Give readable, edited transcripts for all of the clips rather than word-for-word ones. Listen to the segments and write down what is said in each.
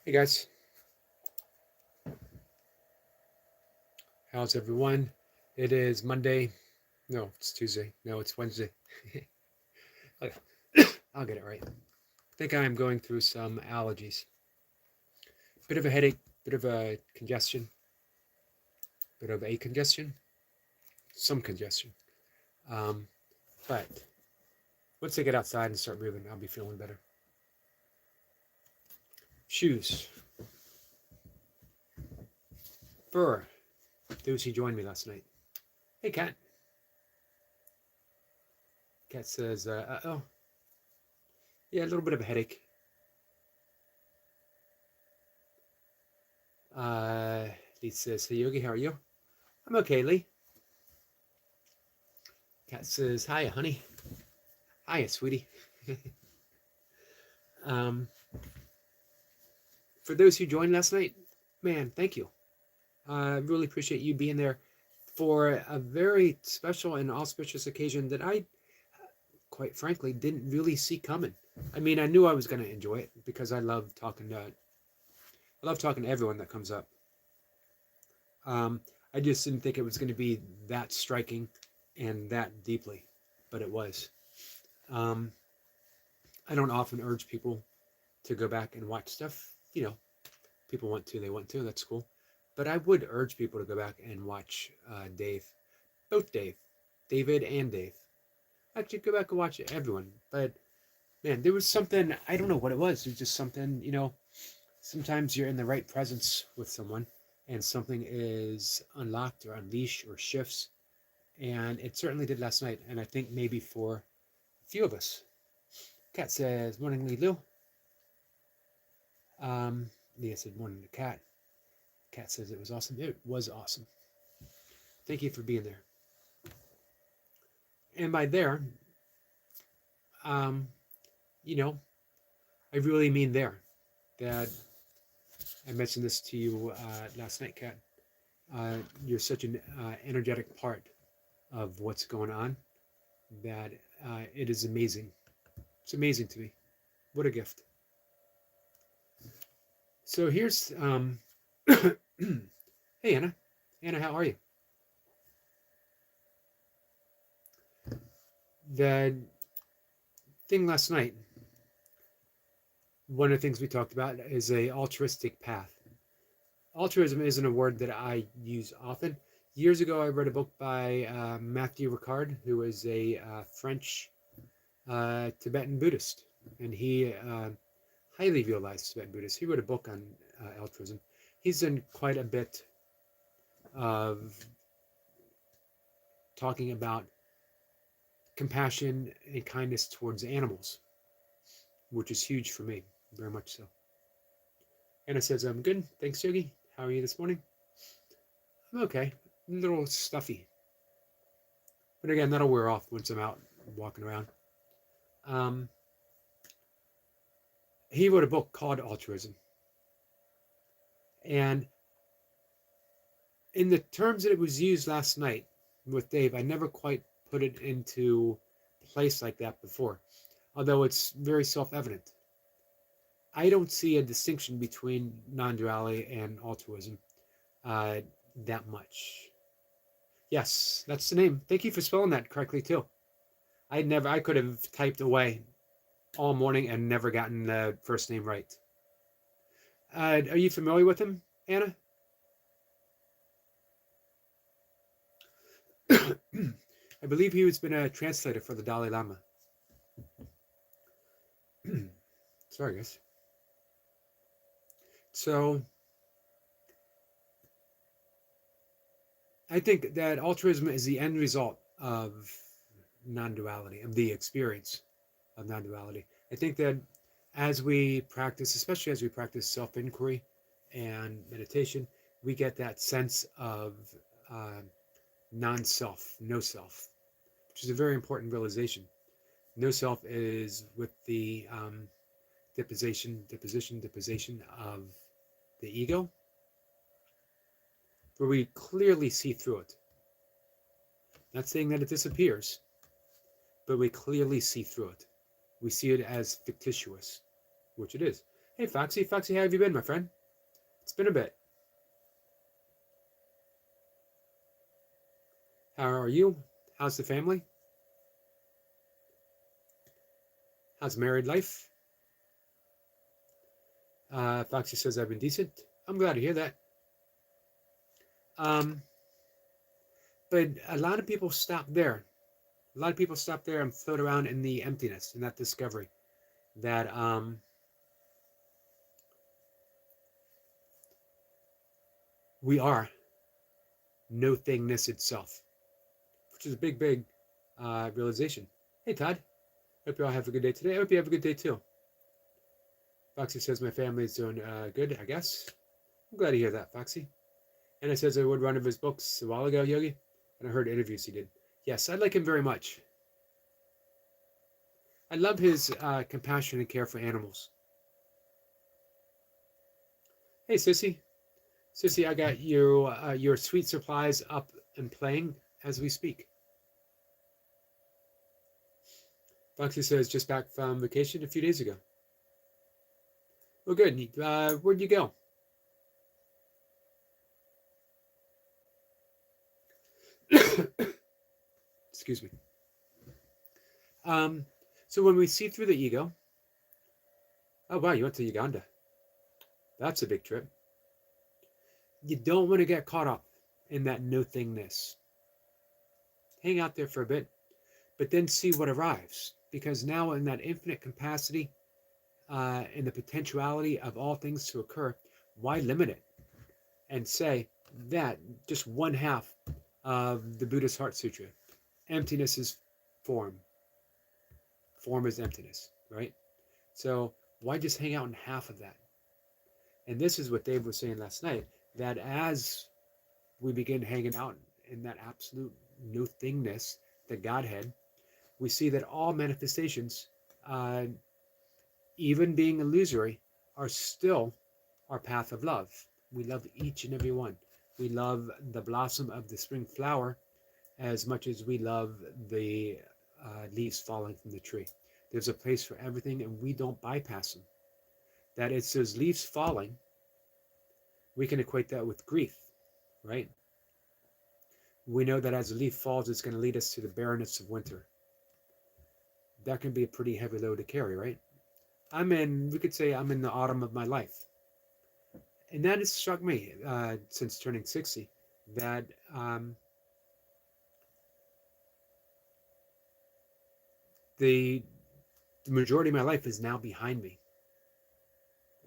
Hey guys, how's everyone? It is Monday. No, it's Tuesday. No, it's Wednesday. Okay, I'll get it right. I think I'm going through some allergies. Bit of a headache, bit of a congestion, bit of a congestion, some congestion. Um, but once I get outside and start moving, I'll be feeling better. Shoes. Fur. Those who joined me last night. Hey, Cat. Cat says, oh, yeah, a little bit of a headache. Uh, Lee says, hey, Yogi, how are you? I'm okay, Lee. Cat says, hi, honey. Hiya, sweetie. um, for those who joined last night, man, thank you. I really appreciate you being there for a very special and auspicious occasion that I, quite frankly, didn't really see coming. I mean, I knew I was going to enjoy it because I love talking to everyone that comes up. Um, I just didn't think it was going to be that striking and that deeply, but it was. Um, I don't often urge people to go back and watch stuff. People want to, they want to, that's cool. But I would urge people to go back and watch Dave, both David and Dave. Actually, go back and watch everyone. But man, there was something, I don't know what it was. There's just something, sometimes you're in the right presence with someone and something is unlocked or unleashed or shifts. And it certainly did last night. And I think maybe for a few of us. Cat says, morning, Lulu. Leah said, morning to Cat. Cat says it was awesome. It was awesome. Thank you for being there. And by there, um, you know, I really mean there. That I mentioned this to you last night, Kat. You're such an energetic part of what's going on that it is amazing. It's amazing to me. What a gift. So here's, hey Anna. Anna, how are you? The thing last night, one of the things we talked about is a altruistic path. Altruism isn't a word that I use often. Years ago, I read a book by Matthew Ricard, who is a French Tibetan Buddhist, and he highly realized Tibetan Buddhist. He wrote a book on altruism. He's done quite a bit of talking about compassion and kindness towards animals, which is huge for me, very much so. Anna says, I'm good. Thanks, Yogi. How are you this morning? I'm okay. A little stuffy. But again, that'll wear off once I'm out walking around. Um, he wrote a book called Altruism. And in the terms that it was used last night with Dave, I never quite put it into place like that before, although it's very self-evident. I don't see a distinction between non-duality and altruism uh, that much. Yes, that's the name. Thank you for spelling that correctly too. I could have typed away all morning and never gotten the first name right. Are you familiar with him, Anna? I believe he has been a translator for the Dalai Lama. Sorry, guys. So I think that altruism is the end result of non-duality, of the experience of non-duality. I think that as we practice, especially as we practice self-inquiry and meditation, we get that sense of uh, non-self, no self, which is a very important realization. No self is with the deposition of the ego, where we clearly see through it. Not saying that it disappears, but we clearly see through it. We see it as fictitious, which it is. Hey, Foxy. Foxy, how have you been, my friend? It's been a bit. How are you? How's the family? How's married life? Foxy says I've been decent. I'm glad to hear that. Um, but a lot of people stop there. A lot of people stop there and float around in the emptiness, in that discovery that we are no thingness itself, which is a big, big realization. Hey, Todd. Hope you all have a good day today. I hope you have a good day too. Foxy says my family is doing good, I guess. I'm glad to hear that, Foxy. And it says I would one of his books a while ago, Yogi, and I heard interviews he did. Yes, I like him very much. I love his compassion and care for animals. Hey, Sissy. Sissy, I got your sweet supplies up and playing as we speak. Foxy says just back from vacation a few days ago. Well, good. Where'd you go? Excuse me. So when we see through the ego, oh wow, you went to Uganda. That's a big trip. You don't want to get caught up in that no thingness. Hang out there for a bit, but then see what arrives. Because now in that infinite capacity and the potentiality of all things to occur, why limit it? And say that just one half of the Buddhist Heart Sutra, emptiness is form. Form is emptiness, right? So why just hang out in half of that? And this is what Dave was saying last night, that as we begin hanging out in that absolute no thingness, the Godhead, we see that all manifestations, even being illusory, are still our path of love. We love each and every one. We love the blossom of the spring flower as much as we love the leaves falling from the tree. There's a place for everything, and we don't bypass them. That it's those leaves falling, we can equate that with grief, right? We know that as a leaf falls, it's going to lead us to the barrenness of winter. That can be a pretty heavy load to carry, right? We could say I'm in the autumn of my life. And that has struck me since turning 60, that the majority of my life is now behind me.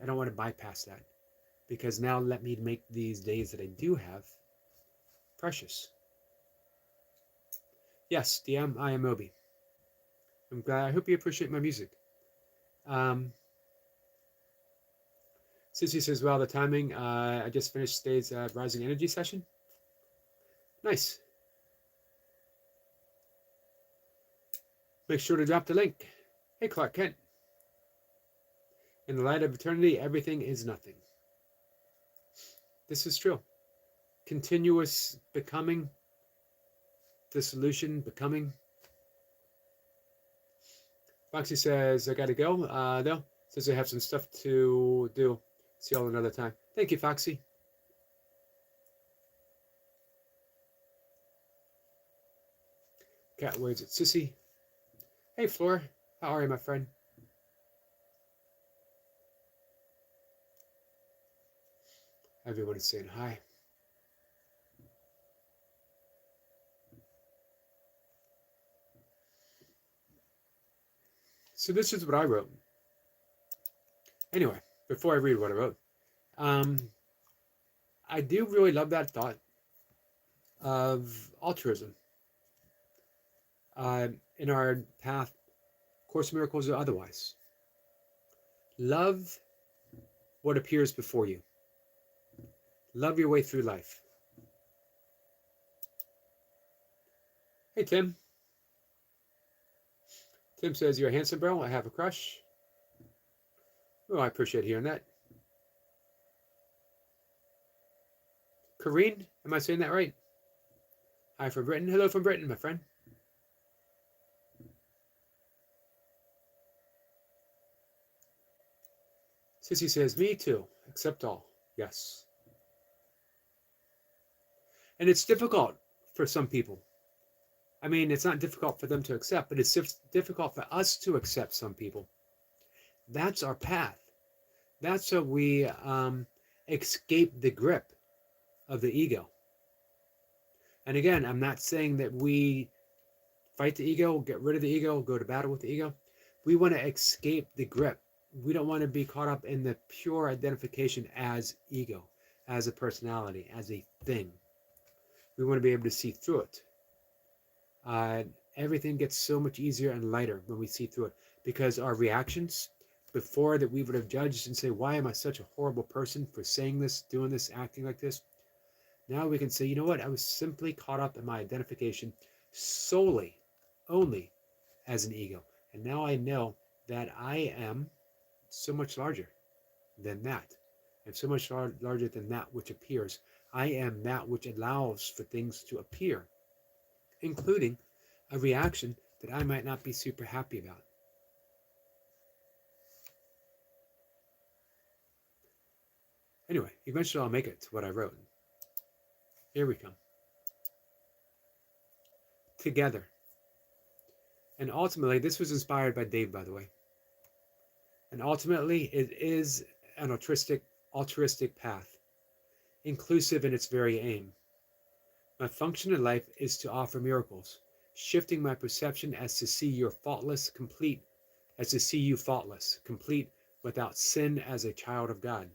I don't want to bypass that, because now let me make these days that I do have precious. Yes, DM, I am Obi. I'm glad. I hope you appreciate my music. Sissy says, well, the timing, I just finished today's Rising Energy session. Nice. Make sure to drop the link. Hey, Clark Kent. In the light of eternity, everything is nothing. This is true. Continuous becoming, dissolution, becoming. Foxy says, I gotta go, though. Says I have some stuff to do. See y'all another time. Thank you, Foxy. Cat waves at Sissy. Hey, Floor. How are you, my friend? Everyone is saying hi. So this is what I wrote. Anyway, before I read what I wrote, I do really love that thought of altruism in our path, Course in Miracles or otherwise. Love what appears before you. Love your way through life. Hey, Tim. Tim says, you're handsome, bro. I have a crush. Oh, I appreciate hearing that. Corrine, am I saying that right? Hi from Britain. Hello from Britain, my friend. Sissy says, me too, accept all. Yes. And it's difficult for some people. I mean, it's not difficult for them to accept, but it's difficult for us to accept some people. That's our path. That's how we escape the grip of the ego. And again, I'm not saying that we fight the ego, get rid of the ego, go to battle with the ego. We want to escape the grip. We don't want to be caught up in the pure identification as ego, as a personality, as a thing. We want to be able to see through it. Everything gets so much easier and lighter when we see through it, because our reactions before that we would have judged and say, why am I such a horrible person for saying this, doing this, acting like this? Now we can say, you know what? I was simply caught up in my identification solely, only as an ego. And now I know that I am so much larger than that. I'm so much larger than that which appears. I am that which allows for things to appear, including a reaction that I might not be super happy about. Anyway, eventually I'll make it to what I wrote. Here we come. Together. And ultimately, this was inspired by Dave, by the way. And ultimately, it is an altruistic path, inclusive in its very aim. My function in life is to offer miracles, shifting my perception as to see your faultless, complete, as to see you faultless, complete, without sin, as a child of God.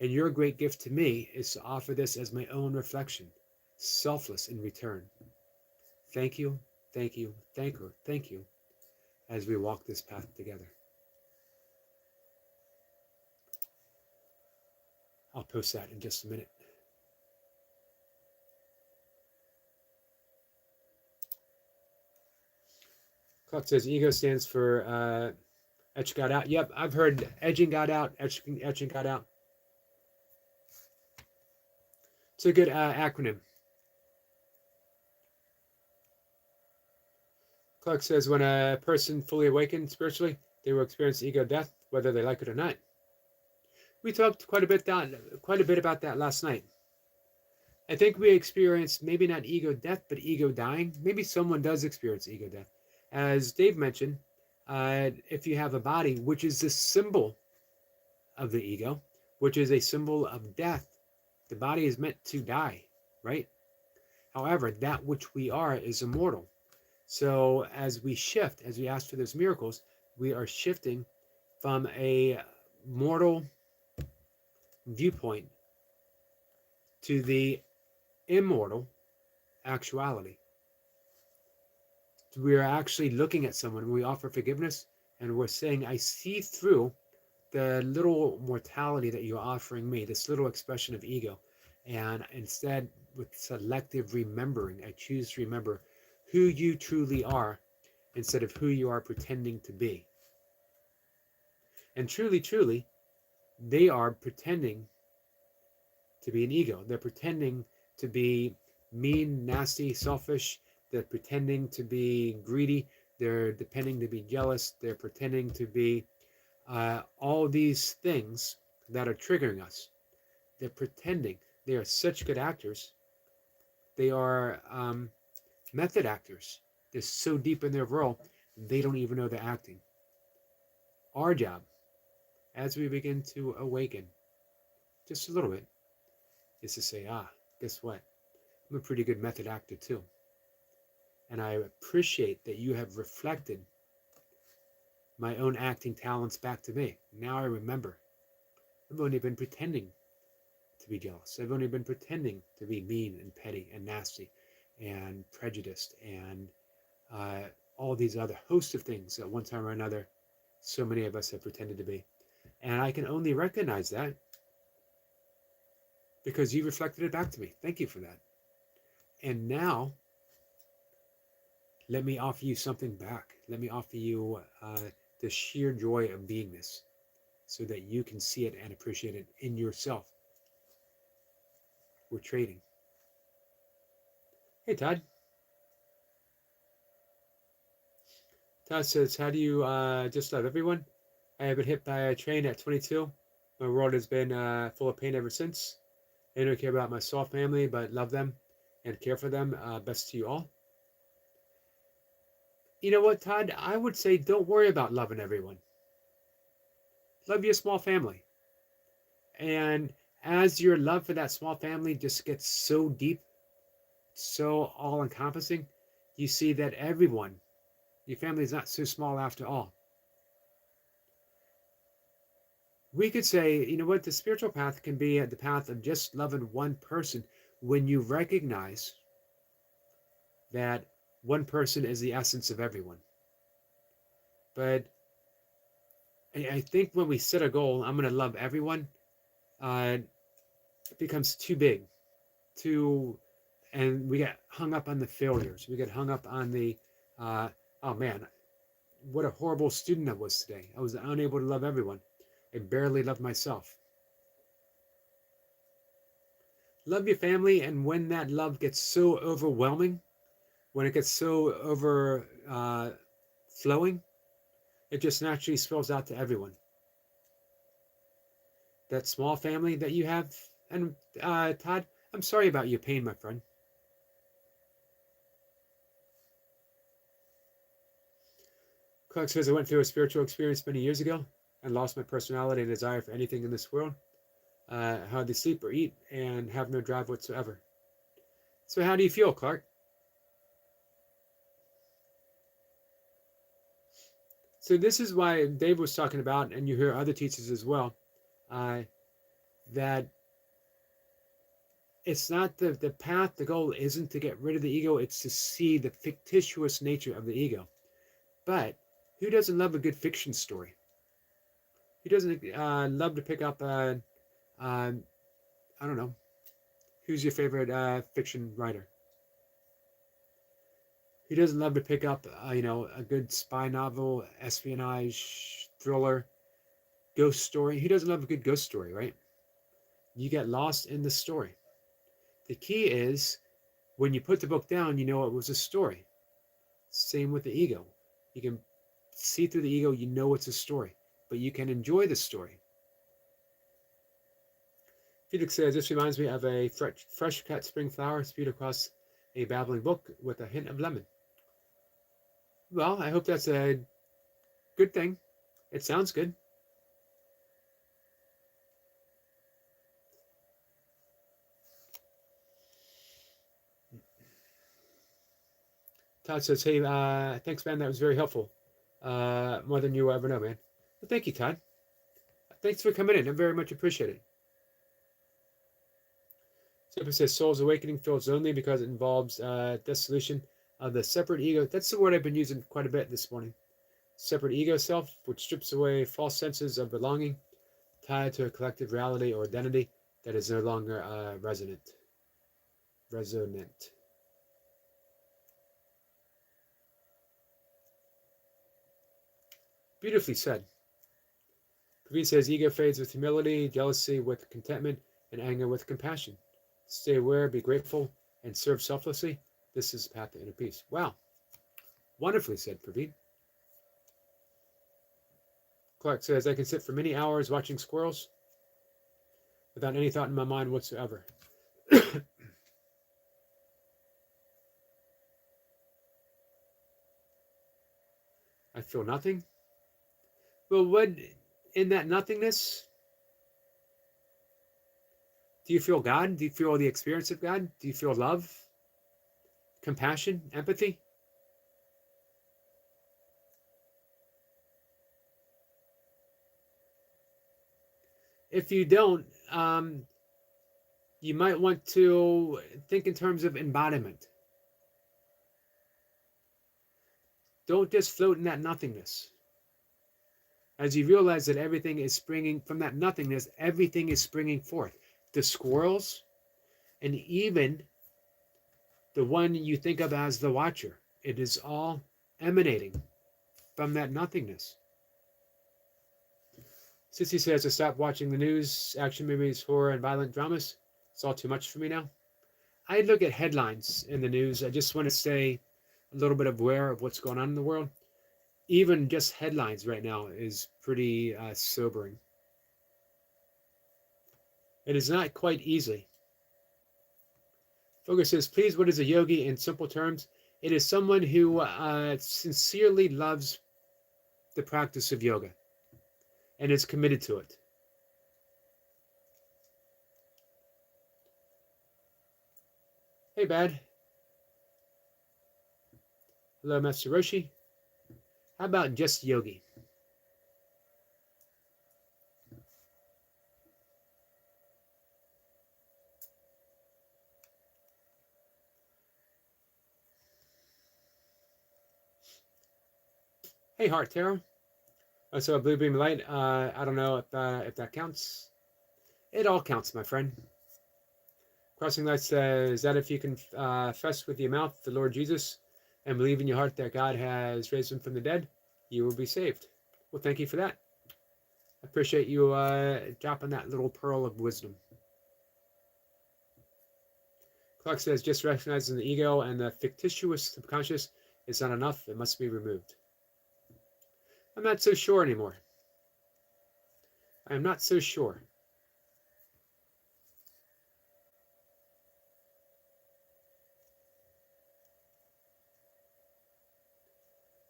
And your great gift to me is to offer this as my own reflection, selfless in return. Thank you, thank you, thank you, as we walk this path together. I'll post that in just a minute. Clark says ego stands for etch got out. Yep, I've heard edging got out, etching got out. It's a good acronym. Clark says when a person fully awakened spiritually, they will experience ego death, whether they like it or not. We talked quite a bit about that last night. I think we experienced maybe not ego death, but ego dying. Maybe someone does experience ego death. As Dave mentioned, if you have a body, which is the symbol of the ego, which is a symbol of death, the body is meant to die, right? However, that which we are is immortal. So as we shift, as we ask for those miracles, we are shifting from a mortal viewpoint to the immortal actuality. We are actually looking at someone when we offer forgiveness, and we're saying, I see through the little mortality that you're offering me, this little expression of ego. And instead, with selective remembering, I choose to remember who you truly are instead of who you are pretending to be. And truly, truly, they are pretending to be an ego. They're pretending to be mean, nasty, selfish. They're pretending to be greedy. They're pretending to be jealous. They're pretending to be all these things that are triggering us. They're pretending. They are such good actors. They are method actors. They're so deep in their role, they don't even know they're acting. Our job, as we begin to awaken, just a little bit, is to say, guess what? I'm a pretty good method actor too. And I appreciate that you have reflected my own acting talents back to me. Now I remember. I've only been pretending to be jealous. I've only been pretending to be mean and petty and nasty and prejudiced and all these other host of things at one time or another so many of us have pretended to be. And I can only recognize that because you reflected it back to me. Thank you for that. And now, let me offer you something back. Let me offer you the sheer joy of beingness so that you can see it and appreciate it in yourself. We're trading. Hey, Todd. Todd says, how do you just love everyone? I have been hit by a train at 22. My world has been full of pain ever since. I don't care about my soul family, but love them and care for them. Best to you all. You know what, Todd? I would say don't worry about loving everyone. Love your small family. And as your love for that small family just gets so deep, so all encompassing, you see that everyone, your family is not so small after all. We could say, you know what, the spiritual path can be the path of just loving one person when you recognize that one person is the essence of everyone. But I think when we set a goal, I'm going to love everyone, it becomes too big, too, and we get hung up on the failures. We get hung up on the, oh man, what a horrible student I was today. I was unable to love everyone. I barely loved myself. Love your family, and when that love gets so overwhelming, when it gets so overflowing, it just naturally spills out to everyone. That small family that you have, and Todd, I'm sorry about your pain, my friend. Clark says, I went through a spiritual experience many years ago and lost my personality and desire for anything in this world. Hardly sleep or eat and have no drive whatsoever. So how do you feel, Clark? So this is why Dave was talking about, and you hear other teachers as well, that it's not the path, the goal isn't to get rid of the ego, it's to see the fictitious nature of the ego. But who doesn't love a good fiction story? Who doesn't love to pick up, I don't know, who's your favorite fiction writer? Who doesn't love to pick up, a good spy novel, espionage, thriller, ghost story? Who doesn't love a good ghost story, right? You get lost in the story. The key is when you put the book down, you know it was a story. Same with the ego. You can see through the ego, you know it's a story, but you can enjoy the story. Felix says, this reminds me of a fresh cut spring flower spewed across a babbling brook with a hint of lemon. Well, I hope that's a good thing. It sounds good. Todd says, hey, thanks, man. That was very helpful. More than you will ever know, man. Well, thank you, Todd. Thanks for coming in. I very much appreciate it. Sophie says, soul's awakening feels lonely because it involves dissolution of the separate ego. That's the word I've been using quite a bit this morning. Separate ego self, which strips away false senses of belonging, tied to a collective reality or identity that is no longer resonant. Beautifully said. Praveen says, ego fades with humility, jealousy with contentment, and anger with compassion. Stay aware, be grateful, and serve selflessly. This is the path to inner peace. Wow. Wonderfully said, Praveen. Clark says, I can sit for many hours watching squirrels without any thought in my mind whatsoever. I feel nothing. Well, what in that nothingness, do you feel God? Do you feel the experience of God? Do you feel love, compassion, empathy? If you don't, you might want to think in terms of embodiment. Don't just float in that nothingness. As you realize that everything is springing from that nothingness, everything is springing forth. The squirrels, and even the one you think of as the watcher, it is all emanating from that nothingness. Sissy says, I stopped watching the news, action movies, horror, and violent dramas. It's all too much for me now. I look at headlines in the news. I just want to stay a little bit aware of what's going on in the world. even just headlines right now is pretty sobering. It is not quite easy. Focus says, please, what is a yogi in simple terms? It is someone who sincerely loves the practice of yoga and is committed to it. Hey, Bad. Hello, Master Roshi. How about just yogi? Hey, Heart Tarot. Oh, so a blue beam light. I don't know if that counts. It all counts, my friend. Crossing Light says that if you confess with your mouth the Lord Jesus and believe in your heart that God has raised him from the dead, you will be saved. Well, thank you for that. I appreciate you dropping that little pearl of wisdom. Clark says just recognizing the ego and the fictitious subconscious is not enough. It must be removed. I'm not so sure anymore. I am not so sure.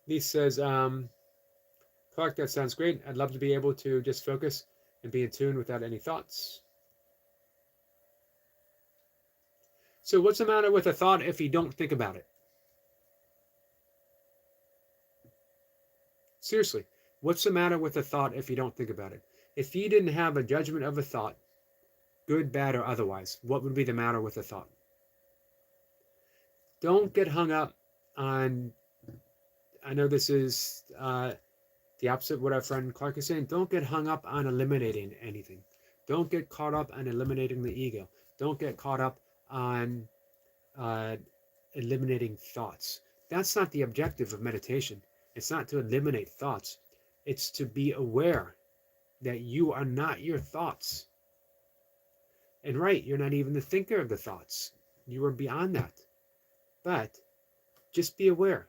Lee says, Clark, that sounds great. I'd love to be able to just focus and be in tune without any thoughts. So what's the matter with a thought if you don't think about it? Seriously, what's the matter with a thought if you don't think about it? If you didn't have a judgment of a thought, good, bad, or otherwise, what would be the matter with a thought? Don't get hung up on, I know this is the opposite of what our friend Clark is saying, don't get hung up on eliminating anything. Don't get caught up on eliminating the ego. Don't get caught up on eliminating thoughts. That's not the objective of meditation. It's not to eliminate thoughts. It's to be aware that you are not your thoughts. And right, you're not even the thinker of the thoughts. You are beyond that. But just be aware.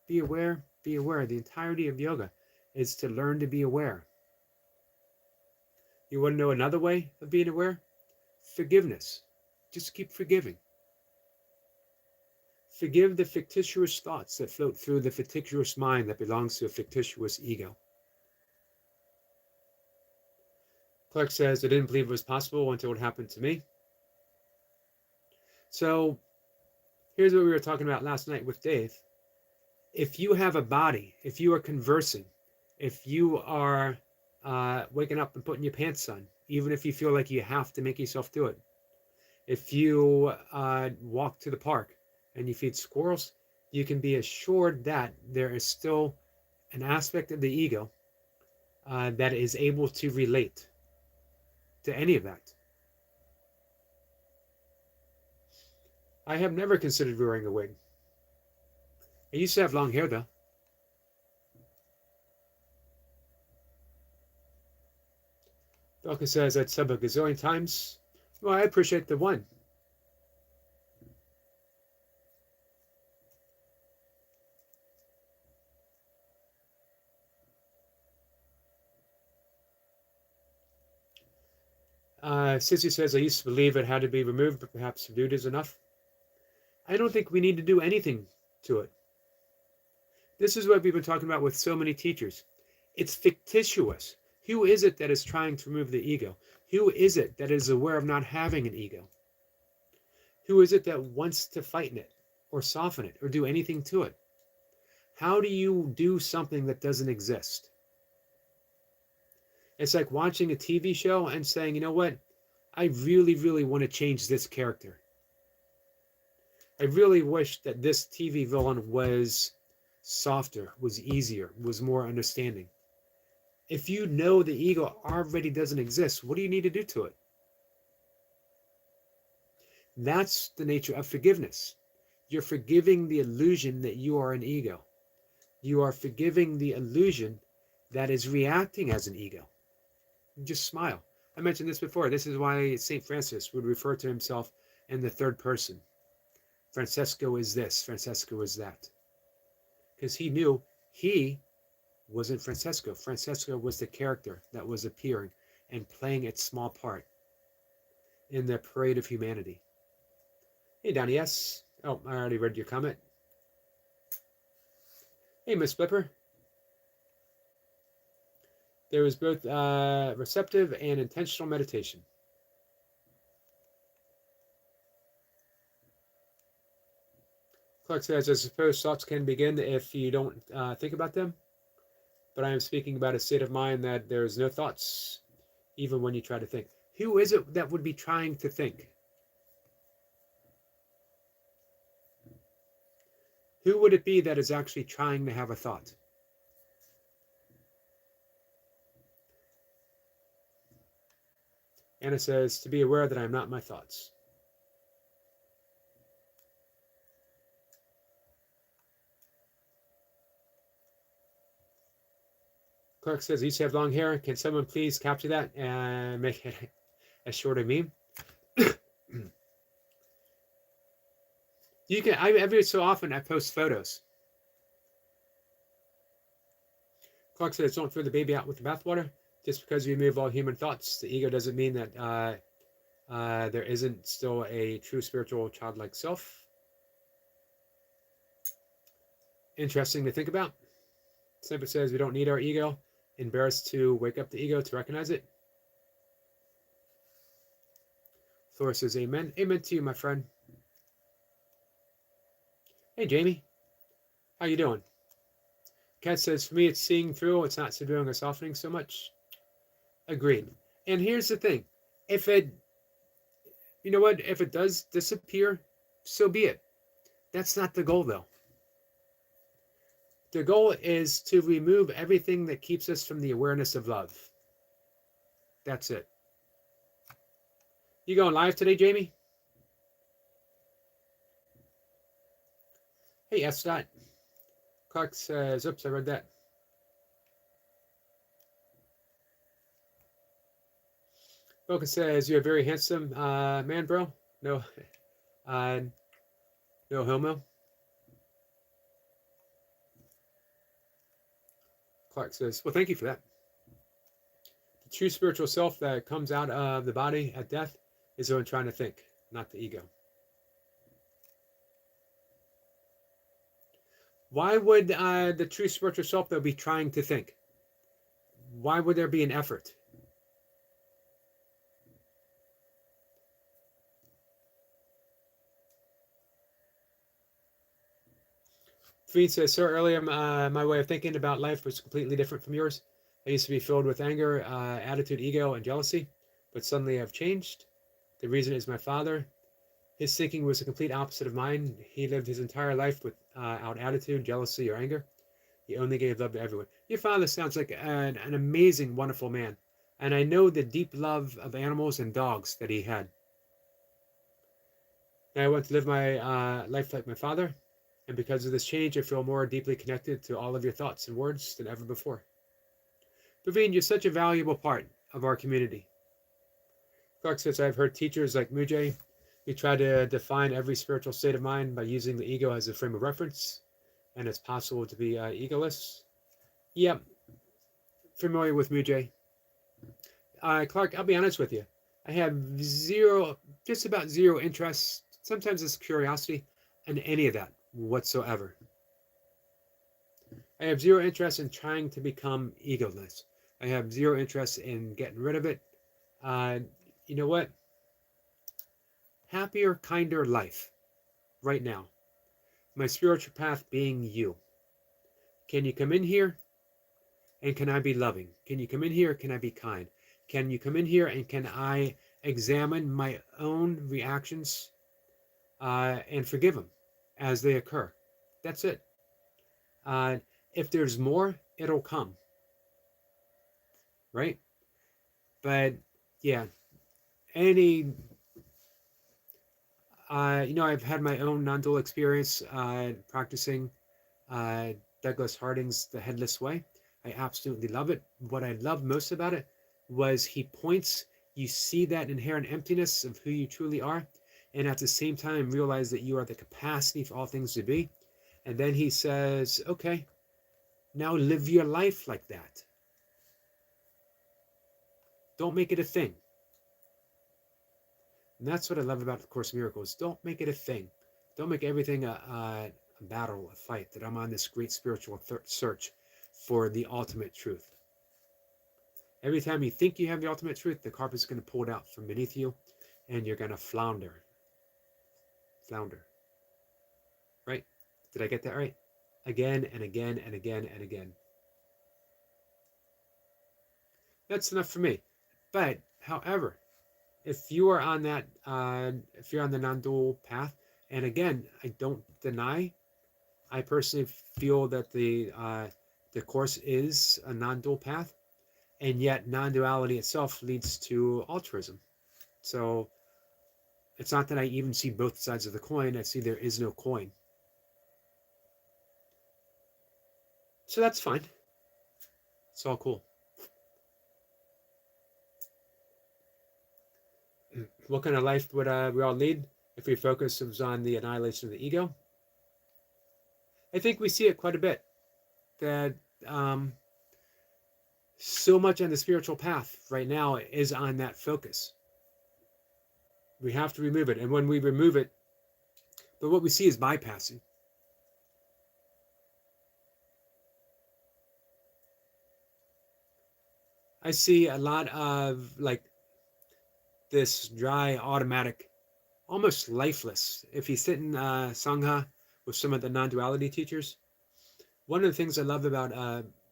Be aware, be aware. The entirety of yoga is to learn to be aware. You want to know another way of being aware? Forgiveness. Just keep forgiving. Forgive the fictitious thoughts that float through the fictitious mind that belongs to a fictitious ego. Clark says, I didn't believe it was possible until it happened to me. So here's what we were talking about last night with Dave. If you have a body, if you are conversing, if you are waking up and putting your pants on, even if you feel like you have to make yourself do it, if you walk to the park and you feed squirrels, you can be assured that there is still an aspect of the ego that is able to relate to any of that. I have never considered wearing a wig. I used to have long hair, though. Belka says I'd sub a gazillion times. Well, I appreciate the one. Sissy says, I used to believe it had to be removed, but perhaps subdued is enough. I don't think we need to do anything to it. This is what we've been talking about with so many teachers. It's fictitious. Who is it that is trying to remove the ego? Who is it that is aware of not having an ego? Who is it that wants to fight it or soften it or do anything to it? How do you do something that doesn't exist? It's like watching a TV show and saying, you know what? I really, really want to change this character. I really wish that this TV villain was softer, was easier, was more understanding. If you know the ego already doesn't exist, what do you need to do to it? That's the nature of forgiveness. You're forgiving the illusion that you are an ego. You are forgiving the illusion that is reacting as an ego. Just smile. I mentioned this before. This is why St. Francis would refer to himself in the third person. Francesco is this, Francesco is that. Because he knew he wasn't Francesco. Francesco was the character that was appearing and playing its small part in the parade of humanity. Hey, Donnie S. Oh, I already read your comment. Hey, Miss Flipper. There was both receptive and intentional meditation. Clark says, I suppose thoughts can begin if you don't think about them, but I am speaking about a state of mind that there's no thoughts, even when you try to think. Who is it that would be trying to think? Who would it be that is actually trying to have a thought? Anna says, to be aware that I am not my thoughts. Clark says, I used to have long hair. Can someone please capture that and make it a shorter meme? You can. Every so often I post photos. Clark says, don't throw the baby out with the bathwater. Just because we remove all human thoughts, the ego doesn't mean that there isn't still a true spiritual childlike self. Interesting to think about. Simple says we don't need our ego. Embarrassed to wake up the ego to recognize it. Thor says amen. Amen to you, my friend. Hey, Jamie. How you doing? Kat says, for me, it's seeing through. It's not subduing or softening so much. Agreed. And here's the thing. If it, you know what? If it does disappear, so be it. That's not the goal, though. The goal is to remove everything that keeps us from the awareness of love. That's it. You going live today, Jamie? Hey, S. Dot. Clark says, oops, I read that. Boca says, you're a very handsome man, bro. No, no homo. Clark says, well, thank you for that. The true spiritual self that comes out of the body at death is the one trying to think, not the ego. Why would the true spiritual self, though, be trying to think? Why would there be an effort? Feed says, sir, earlier my way of thinking about life was completely different from yours. I used to be filled with anger, attitude, ego, and jealousy, but suddenly I've changed. The reason is my father. His thinking was the complete opposite of mine. He lived his entire life without attitude, jealousy, or anger. He only gave love to everyone. Your father sounds like an amazing, wonderful man. And I know the deep love of animals and dogs that he had. Now I want to live my life like my father. And because of this change, I feel more deeply connected to all of your thoughts and words than ever before. Praveen, you're such a valuable part of our community. Clark says, I've heard teachers like Mujay who try to define every spiritual state of mind by using the ego as a frame of reference, and it's possible to be egoless. Yep, familiar with Mujay. Clark, I'll be honest with you. I have just about zero interest, sometimes it's curiosity, in any of that whatsoever. I have zero interest in trying to become egoless. I have zero interest in getting rid of it. You know what? Happier, kinder life right now. My spiritual path being you. Can you come in here and can I be loving? Can you come in here? Can I be kind? Can you come in here and can I examine my own reactions and forgive them as they occur? That's it. If there's more, it'll come. Right? But yeah, any I've had my own non-dual experience practicing Douglas Harding's The Headless Way. I absolutely love it. What I loved most about it was he points, you see that inherent emptiness of who you truly are, and at the same time realize that you are the capacity for all things to be. And then he says, okay, Now live your life like that. Don't make it a thing. And that's what I love about the Course in Miracles. Don't make it a thing. Don't make everything a battle, a fight, that I'm on this great spiritual search for the ultimate truth. Every time you think you have the ultimate truth, the carpet's going to pull it out from beneath you, and you're going to flounder. Flounder. Right? Did I get that right? Again and again and again and again. That's enough for me. But, however, if you are on that, if you're on the non-dual path, and again, I don't deny, I personally feel that the Course is a non-dual path, and yet non-duality itself leads to altruism. So it's not that I even see both sides of the coin. I see there is no coin. So that's fine. It's all cool. What kind of life would we all lead if we focus on the annihilation of the ego? I think we see it quite a bit. That so much on the spiritual path right now is on that focus. We have to remove it. And when we remove it, but what we see is bypassing. I see a lot of like this dry, automatic, almost lifeless. If you sit in Sangha with some of the non-duality teachers, one of the things I love about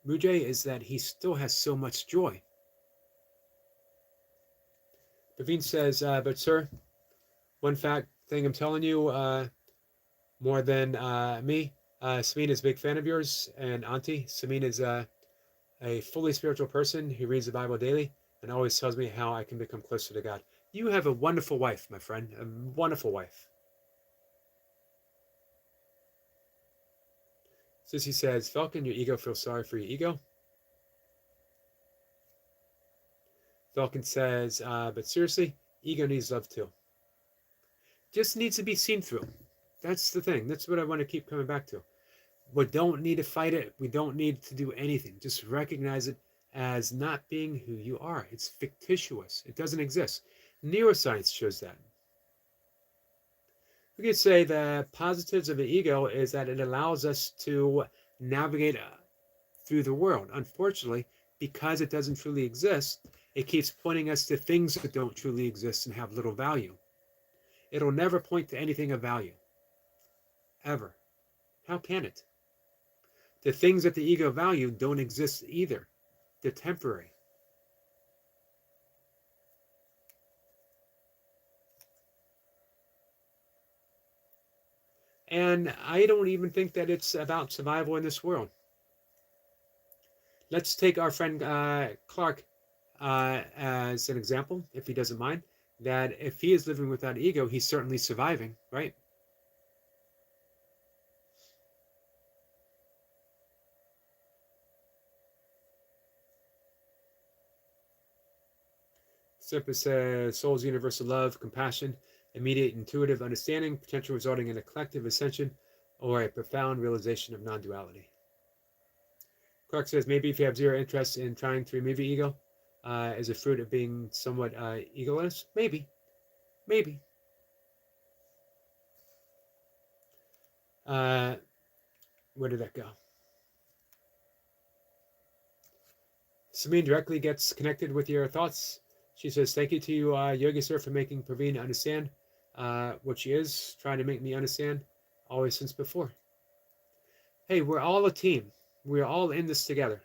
Mujay is that he still has so much joy. Praveen says, but sir, one fact thing I'm telling you, more than me, Samin is a big fan of yours, and Auntie, Samin is a fully spiritual person who reads the Bible daily and always tells me how I can become closer to God. You have a wonderful wife, my friend, a wonderful wife. Sissy says, Falcon, your ego feels sorry for your ego. Falcon says, but seriously, ego needs love too. Just needs to be seen through. That's the thing. That's what I want to keep coming back to. We don't need to fight it. We don't need to do anything. Just recognize it as not being who you are. It's fictitious. It doesn't exist. Neuroscience shows that. We could say the positives of the ego is that it allows us to navigate through the world. Unfortunately, because it doesn't truly exist, it keeps pointing us to things that don't truly exist and have little value. It'll never point to anything of value. Ever. How can it? The things that the ego value don't exist either. They're temporary. And I don't even think that it's about survival in this world. Let's take our friend Clark as an example, if he doesn't mind, that if he is living without ego, he's certainly surviving, right? Simpa says, soul's universal love, compassion, immediate intuitive understanding, potential resulting in a collective ascension or a profound realization of non-duality. Clark says, maybe if you have zero interest in trying to remove your ego as a fruit of being somewhat egoless, maybe. Where did that go? Samin directly gets connected with your thoughts. She says, thank you to you, Yogi Sir, for making Praveen understand what she is, trying to make me understand always since before. Hey, we're all a team. We're all in this together.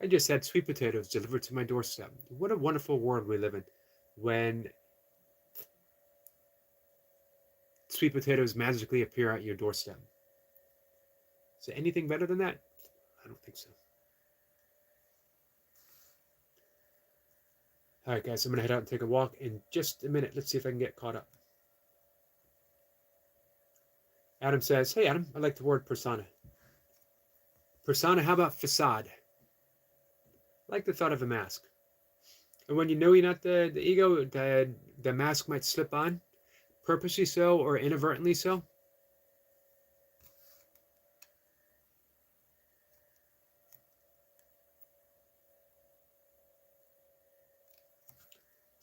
I just had sweet potatoes delivered to my doorstep. What a wonderful world we live in when sweet potatoes magically appear at your doorstep. Is there anything better than that? I don't think so. All right, guys, I'm going to head out and take a walk in just a minute. Let's see if I can get caught up. Adam says, hey, Adam, I like the word persona. Persona, how about facade? I like the thought of a mask. And when you know you're not the ego, the mask might slip on, purposely so or inadvertently so.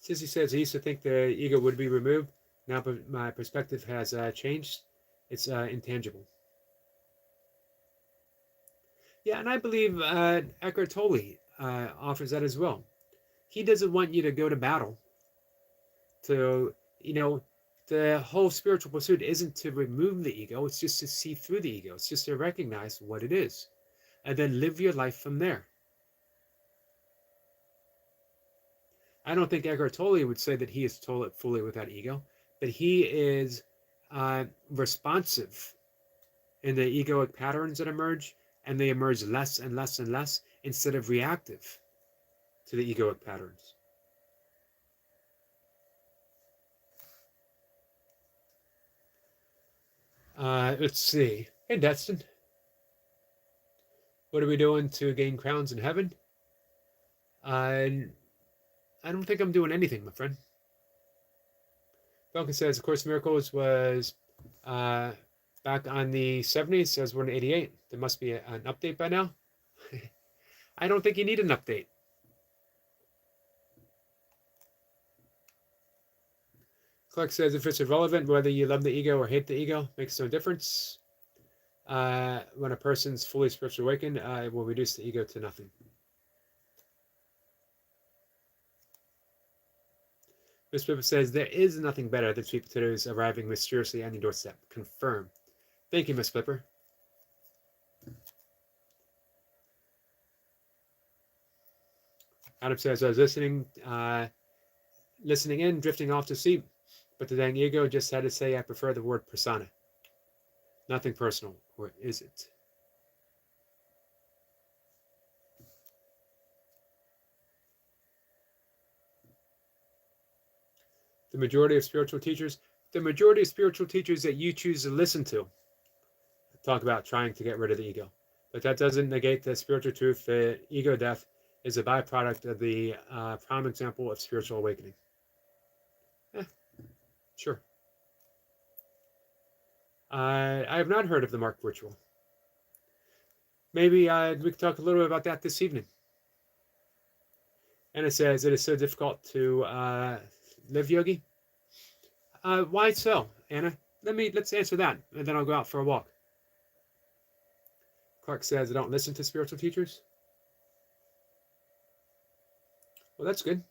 Sissy says, I used to think the ego would be removed. Now my perspective has changed. It's intangible. Yeah, and I believe Eckhart Tolle offers that as well. He doesn't want you to go to battle. To, the whole spiritual pursuit isn't to remove the ego, it's just to see through the ego. It's just to recognize what it is and then live your life from there. I don't think Eckhart Tolle would say that he is fully without ego, but he is responsive in the egoic patterns that emerge, and they emerge less and less and less instead of reactive to the egoic patterns. Let's see. Hey, Destin. What are we doing to gain crowns in heaven? I don't think I'm doing anything, my friend. Falcon says, of course, Miracles was back on the 70s, says we're in 88. There must be an update by now. I don't think you need an update. Clark says, if it's irrelevant whether you love the ego or hate the ego, makes no difference. When a person's fully spiritually awakened, it will reduce the ego to nothing. Miss Pippa says, there is nothing better than sweet potatoes arriving mysteriously on your doorstep. Confirm. Thank you, Miss Flipper. Adam says, I was listening in, drifting off to sleep, but the dang ego just had to say I prefer the word persona. Nothing personal, or is it? The majority of spiritual teachers that you choose to listen to talk about trying to get rid of the ego. But that doesn't negate the spiritual truth that ego death is a byproduct of the prime example of spiritual awakening. Sure. I have not heard of the Mark ritual. Maybe we could talk a little bit about that this evening. And it says, it is so difficult to live, Yogi. Why so, Anna? Let's answer that, and then I'll go out for a walk. Clark says, I don't listen to spiritual teachers. Well, that's good.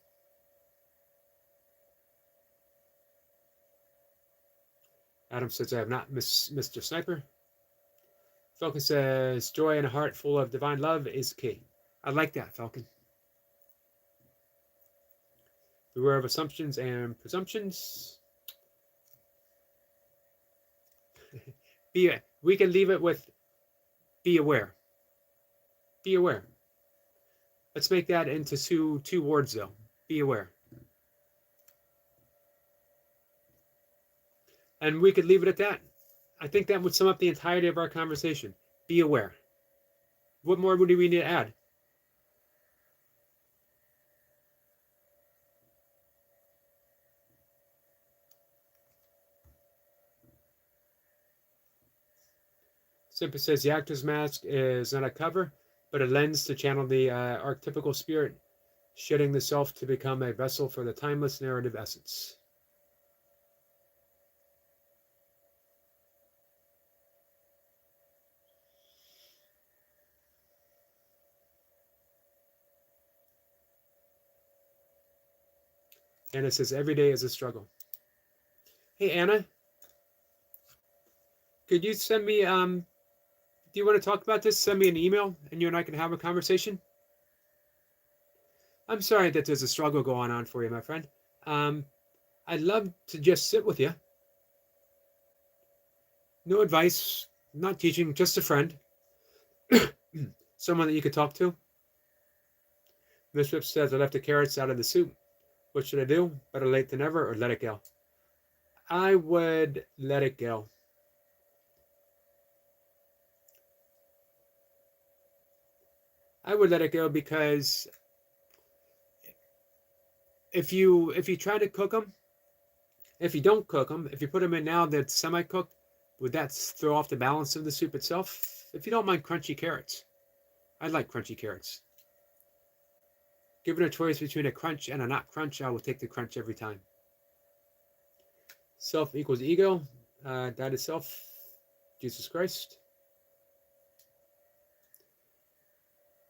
Adam says, I have not, Mr. Sniper. Falcon says, joy in a heart full of divine love is key. I like that, Falcon. Beware of assumptions and presumptions. We can leave it with be aware. Be aware. Let's make that into two words, though. Be aware. And we could leave it at that. I think that would sum up the entirety of our conversation. Be aware. What more would we need to add? Simpa says the actor's mask is not a cover, but a lens to channel the archetypical spirit, shedding the self to become a vessel for the timeless narrative essence. Anna says every day is a struggle. Hey, Anna, could you send me, do you want to talk about this? Send me an email and you and I can have a conversation. I'm sorry that there's a struggle going on for you, my friend. I'd love to just sit with you. No advice, not teaching, just a friend. Someone that you could talk to. Miss Rip says, I left the carrots out of the soup. What should I do? Better late than never, or let it go? I would let it go. I would let it go because if you try to cook them, if you don't cook them, if you put them in now that's semi-cooked, would that throw off the balance of the soup itself? If you don't mind crunchy carrots. I like crunchy carrots. Given a choice between a crunch and a not crunch, I will take the crunch every time. Self equals ego. That is self. Jesus Christ.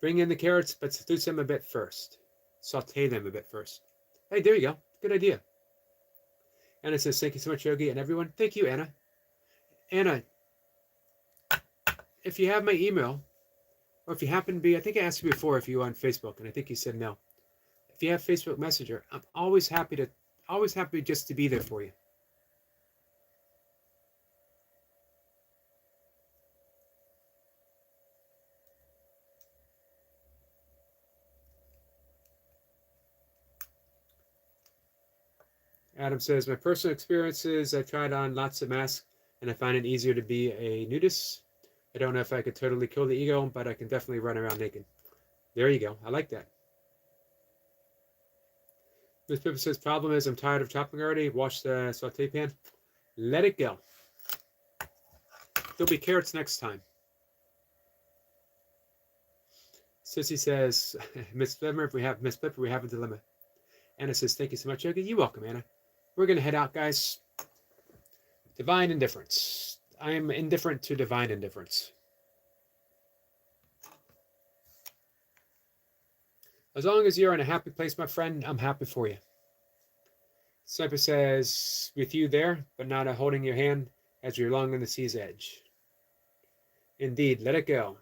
Bring in the carrots, but seduce them a bit first. Saute them a bit first. Hey, there you go. Good idea. Anna says, thank you so much, Yogi, and everyone. Thank you, Anna. Anna, if you have my email, or if you happen to be, I think I asked you before if you were on Facebook, and I think you said no. If you have Facebook Messenger, I'm always happy just to be there for you. Adam says, my personal experiences, I tried on lots of masks, and I find it easier to be a nudist. I don't know if I could totally kill the ego, but I can definitely run around naked. There you go. I like that. Miss Pippa says, problem is I'm tired of chopping already. Wash the saute pan. Let it go. There'll be carrots next time. Sissy says, Miss Flipper, we have a dilemma. Anna says, thank you so much, Yogi. You're welcome, Anna. We're going to head out, guys. Divine indifference. I am indifferent to divine indifference. As long as you're in a happy place, my friend, I'm happy for you. Sniper says, with you there, but not holding your hand as you're along on the sea's edge. Indeed, let it go.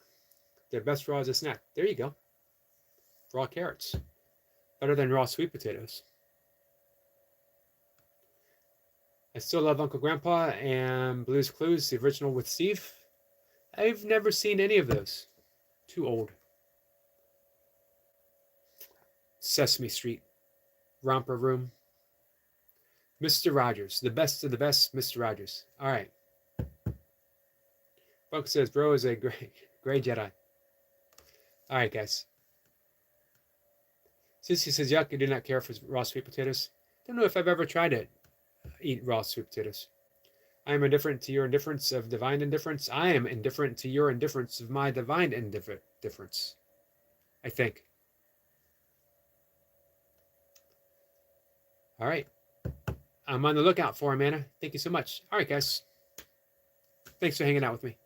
The best raw is a snack. There you go. Raw carrots. Better than raw sweet potatoes. I still love Uncle Grandpa and Blue's Clues, the original with Steve. I've never seen any of those. Too old. Sesame Street. Romper Room. Mr. Rogers. The best of the best, Mr. Rogers. All right. Buck says, bro is a gray Jedi. All right, guys. Sissy says, yuck, I do not care for raw sweet potatoes. Don't know if I've ever tried to eat raw sweet potatoes. I am indifferent to your indifference of divine indifference. I am indifferent to your indifference of my divine indifference. I think. All right. I'm on the lookout for him, Anna. Thank you so much. All right, guys. Thanks for hanging out with me.